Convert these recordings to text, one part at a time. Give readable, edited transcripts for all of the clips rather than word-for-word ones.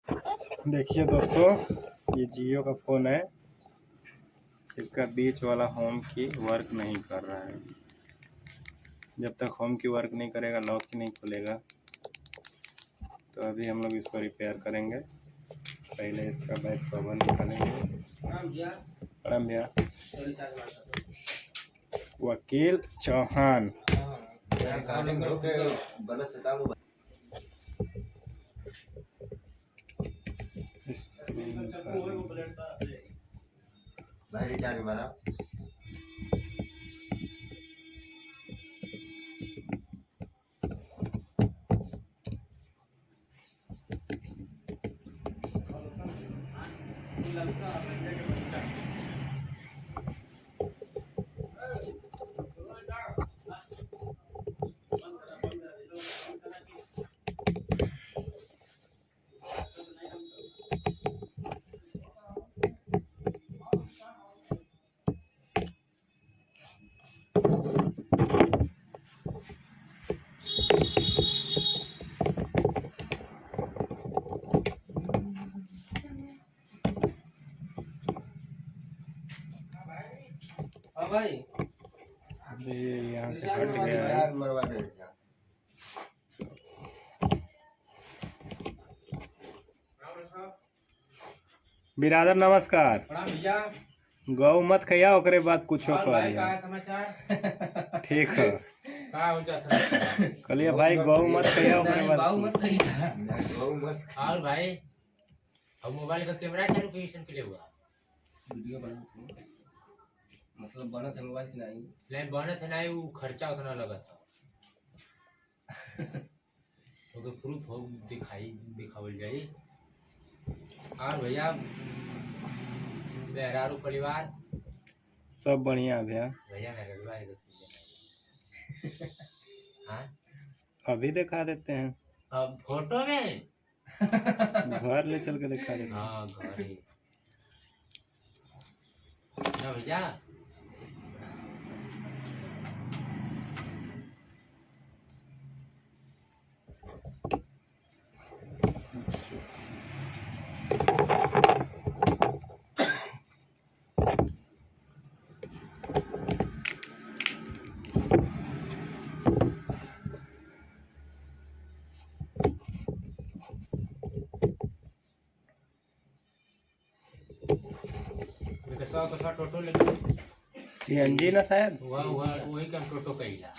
देखिए दोस्तों, ये जियो का फ़ोन है। इसका बीच वाला होम की वर्क नहीं कर रहा है। जब तक होम की वर्क नहीं करेगा लॉक ही नहीं खुलेगा। तो अभी हम लोग इसको रिपेयर करेंगे। पहले इसका बैक कवर निकालेंगे। प्रणाम भैया। वकील चौहान। भाई ये यहाँ से हट गया है। बिरादर नमस्कार। प्रणाम भैया। गौ मत खैया ओकरे बाद कुछ और भाई करिया। का समाचार? ठीक है। का हो जाता है? कलिए भाई गौ मत खैया ओकरे नहीं बाद बाऊ कुछ। मत खरीदा। और भाई अब मोबाइल का कैमरा चालू कैसे के लिए हुआ? वीडियो बना मतलब बना था मोबाइल की नहीं बनत है नहीं, वो खर्चा उतना लगा था। तो प्रूफ हो दिखावल जाए। और भैया मेहरारू परिवार सब बढ़िया भैया। भैया मेहरारू है हाँ अभी दिखा देते हैं। अब फोटो में घर ले चल के दिखा देते हैं। हाँ घर ही ना भैया। कसा टोटो ले सीएनजी ना शायद। वही का टोटो कहिला।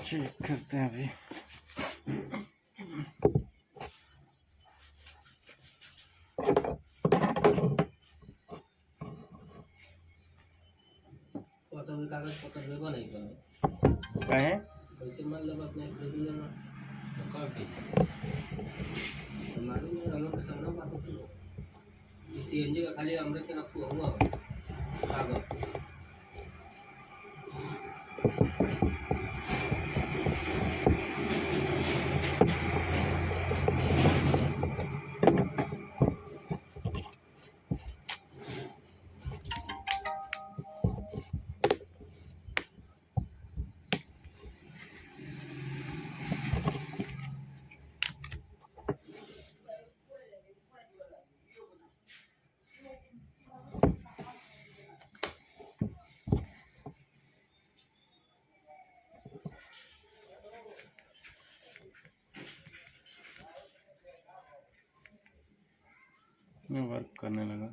चेक करते हैं अभी। कागज पत्र लेबो नहीं करे कहें कैसे मान लेब अपने खरीद लेना तो कब दी मालूम है हम लोग के सामने बात है। सीएनजी का खाली अमृत के रखू हुआ कागज वर्क करने लगा।